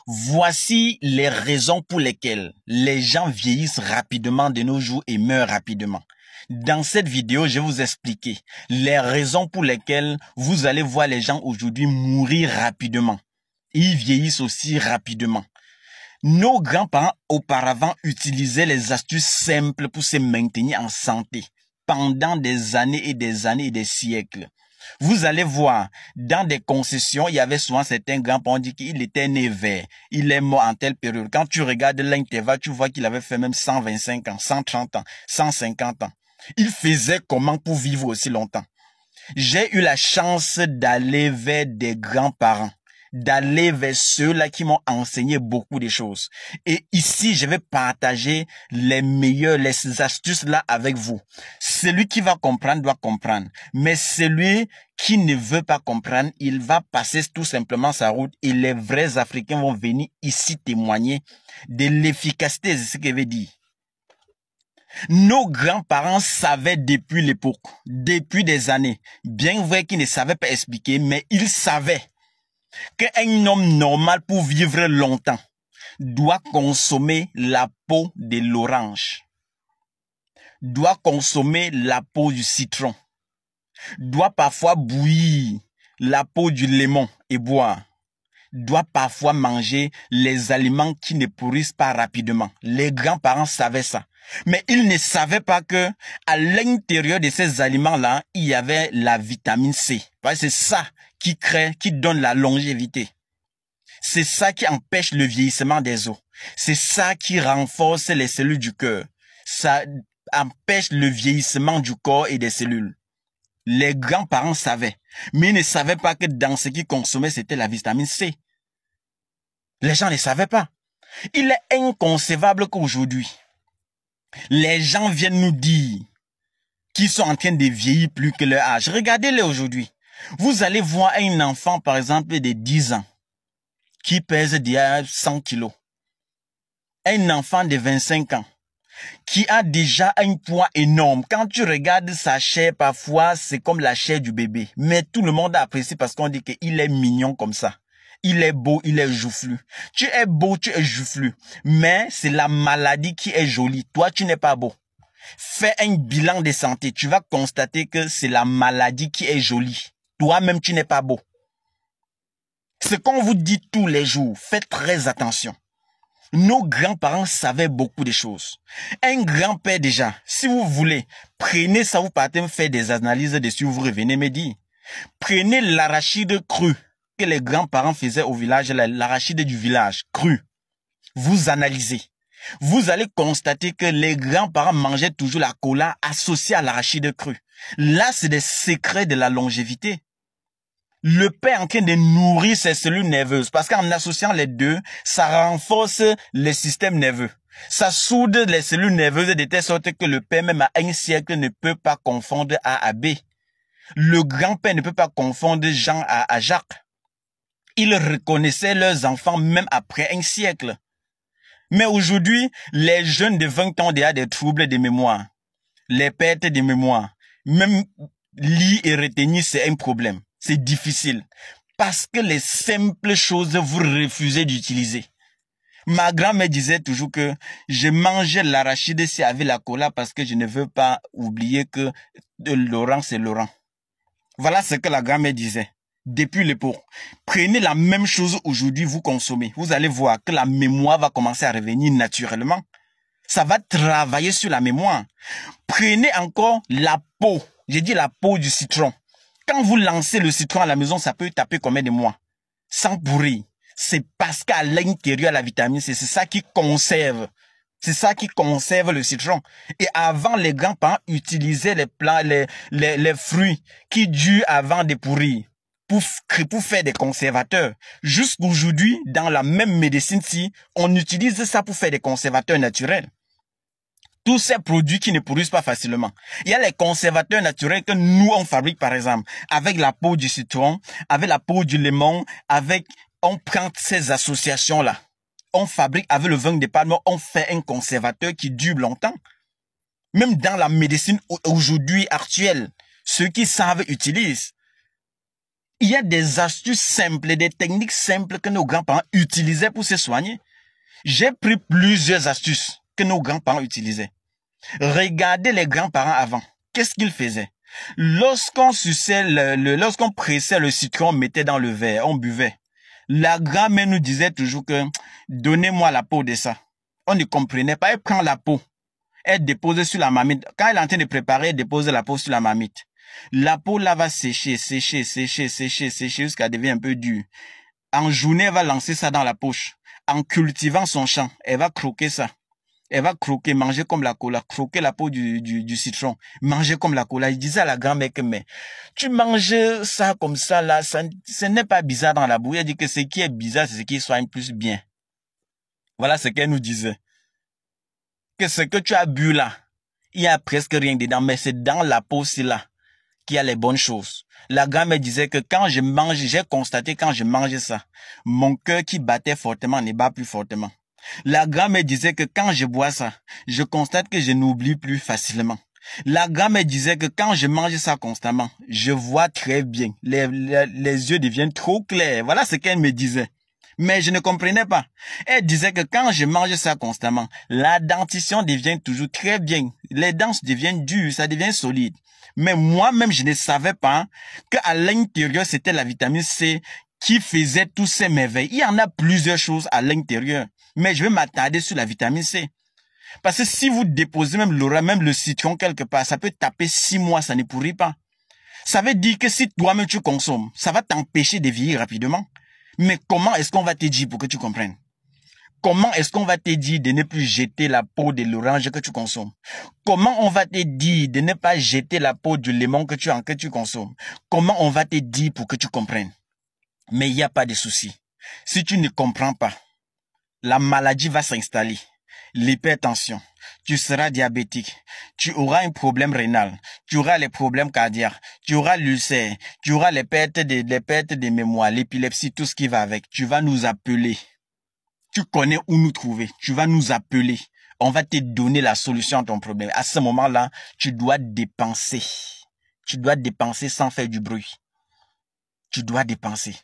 Voici les raisons pour lesquelles les gens vieillissent rapidement de nos jours et meurent rapidement. Dans cette vidéo, je vais vous expliquer les raisons pour lesquelles vous allez voir les gens aujourd'hui mourir rapidement. Ils vieillissent aussi rapidement. Nos grands-parents auparavant utilisaient les astuces simples pour se maintenir en santé pendant des années et des années et des siècles. Vous allez voir, dans des concessions, il y avait souvent certains grands-parents qui disent qu'il était né vert. Il est mort en telle période. Quand tu regardes l'intervalle, tu vois qu'il avait fait même 125 ans, 130 ans, 150 ans. Il faisait comment pour vivre aussi longtemps? J'ai eu la chance d'aller vers des grands-parents, d'aller vers ceux-là qui m'ont enseigné beaucoup de choses. Et ici, je vais partager les meilleures, les astuces-là avec vous. Celui qui va comprendre doit comprendre. Mais celui qui ne veut pas comprendre, il va passer tout simplement sa route et les vrais Africains vont venir ici témoigner de l'efficacité de ce que je veux dire. Nos grands-parents savaient depuis l'époque, depuis des années, bien vrai qu'ils ne savaient pas expliquer, mais ils savaient qu'un homme normal pour vivre longtemps doit consommer la peau de l'orange, doit consommer la peau du citron, doit parfois bouillir la peau du lemon et boire, doit parfois manger les aliments qui ne pourrissent pas rapidement. Les grands-parents savaient ça. Mais ils ne savaient pas que à l'intérieur de ces aliments-là, il y avait la vitamine C. C'est ça qui crée, qui donne la longévité. C'est ça qui empêche le vieillissement des os. C'est ça qui renforce les cellules du cœur. Ça empêche le vieillissement du corps et des cellules. Les grands-parents savaient, mais ils ne savaient pas que dans ce qu'ils consommaient, c'était la vitamine C. Les gens ne savaient pas. Il est inconcevable qu'aujourd'hui, les gens viennent nous dire qu'ils sont en train de vieillir plus que leur âge. Regardez-les aujourd'hui. Vous allez voir un enfant, par exemple, de 10 ans, qui pèse déjà 100 kilos. Un enfant de 25 ans, qui a déjà un poids énorme. Quand tu regardes sa chair, parfois, c'est comme la chair du bébé. Mais tout le monde apprécie parce qu'on dit qu'il est mignon comme ça. Il est beau, il est joufflu. Tu es beau, tu es joufflu. Mais c'est la maladie qui est jolie. Toi, tu n'es pas beau. Fais un bilan de santé. Tu vas constater que c'est la maladie qui est jolie. Toi-même, tu n'es pas beau. Ce qu'on vous dit tous les jours, faites très attention. Nos grands-parents savaient beaucoup de choses. Un grand-père déjà, si vous voulez, prenez ça, vous partez me faire des analyses dessus, vous revenez me dire. Prenez l'arachide cru que les grands-parents faisaient au village, l'arachide du village, cru. Vous analysez. Vous allez constater que les grands-parents mangeaient toujours la cola associée à l'arachide cru. Là, c'est des secrets de la longévité. Le père est en train de nourrir ses cellules nerveuses parce qu'en associant les deux, ça renforce le système nerveux. Ça soude les cellules nerveuses de telle sorte que le père, même à un siècle, ne peut pas confondre A à B. Le grand-père ne peut pas confondre Jean à Jacques. Ils reconnaissaient leurs enfants même après un siècle. Mais aujourd'hui, les jeunes de 20 ans ont déjà des troubles de mémoire. Les pertes de mémoire. Même lire et retenir, c'est un problème. C'est difficile. Parce que les simples choses, vous refusez d'utiliser. Ma grand-mère disait toujours que je mangeais l'arachide si avec la cola parce que je ne veux pas oublier que Laurent, c'est Laurent. Voilà ce que la grand-mère disait. Depuis l'époque. Prenez la même chose aujourd'hui, vous consommez. Vous allez voir que la mémoire va commencer à revenir naturellement. Ça va travailler sur la mémoire. Prenez encore la peau. J'ai dit la peau du citron. Quand vous lancez le citron à la maison, ça peut taper combien de mois? Sans pourrir. C'est parce qu'à l'intérieur, la vitamine C, c'est ça qui conserve. C'est ça qui conserve le citron. Et avant, les grands-parents utilisaient les plants, les fruits qui durent avant de pourrir. Pour faire des conservateurs. Jusqu'aujourd'hui, dans la même médecine-ci, on utilise ça pour faire des conservateurs naturels. Tous ces produits qui ne pourrissent pas facilement. Il y a les conservateurs naturels que nous, on fabrique, par exemple, avec la peau du citron, avec la peau du lemon, on prend ces associations-là. On fabrique avec le vin de palme, on fait un conservateur qui dure longtemps. Même dans la médecine aujourd'hui actuelle, ceux qui savent utilisent. Il y a des astuces simples, des techniques simples que nos grands-parents utilisaient pour se soigner. J'ai pris plusieurs astuces que nos grands-parents utilisaient. Regardez les grands-parents avant. Qu'est-ce qu'ils faisaient? Lorsqu'on suçait lorsqu'on pressait le citron, on mettait dans le verre, on buvait. La grand-mère nous disait toujours que donnez-moi la peau de ça. On ne comprenait pas. Elle prend la peau. Elle dépose sur la marmite. Quand elle est en train de préparer, elle dépose la peau sur la marmite. La peau là va sécher jusqu'à devenir un peu dure. En journée, elle va lancer ça dans la poche. En cultivant son champ, elle va croquer ça. Elle va croquer, manger comme la cola, croquer la peau du citron, manger comme la cola. Il disait à la grand-mère que, mais tu manges ça comme ça là, ce n'est pas bizarre dans la bouche. Elle dit que ce qui est bizarre, c'est ce qui soigne plus bien. Voilà ce qu'elle nous disait. Que ce que tu as bu là, il y a presque rien dedans, mais c'est dans la peau c'est là qu'il y a les bonnes choses. La grand-mère disait que quand je mange, j'ai constaté quand je mangeais ça, mon cœur qui battait fortement ne bat plus fortement. La grand-mère disait que quand je bois ça, je constate que je n'oublie plus facilement. La grand-mère disait que quand je mange ça constamment, je vois très bien. Les yeux deviennent trop clairs. Voilà ce qu'elle me disait. Mais je ne comprenais pas. Elle disait que quand je mange ça constamment, la dentition devient toujours très bien. Les dents deviennent dures, ça devient solide. Mais moi-même, je ne savais pas qu'à l'intérieur, c'était la vitamine C qui faisait tous ces merveilles. Il y en a plusieurs choses à l'intérieur. Mais je vais m'attarder sur la vitamine C. Parce que si vous déposez même le citron quelque part, ça peut taper 6 mois, ça ne pourrit pas. Ça veut dire que si toi-même tu consommes, ça va t'empêcher de vieillir rapidement. Mais comment est-ce qu'on va te dire pour que tu comprennes? Comment est-ce qu'on va te dire de ne plus jeter la peau de l'orange que tu consommes? Comment on va te dire de ne pas jeter la peau du limon que tu consommes? Comment on va te dire pour que tu comprennes? Mais il n'y a pas de souci. Si tu ne comprends pas, la maladie va s'installer. L'hypertension, tu seras diabétique, tu auras un problème rénal, tu auras les problèmes cardiaques, tu auras l'ulcère, tu auras les pertes de mémoire, l'épilepsie, tout ce qui va avec. Tu vas nous appeler. Tu connais où nous trouver. Tu vas nous appeler. On va te donner la solution à ton problème. À ce moment-là, tu dois dépenser. Tu dois dépenser sans faire du bruit. Tu dois dépenser.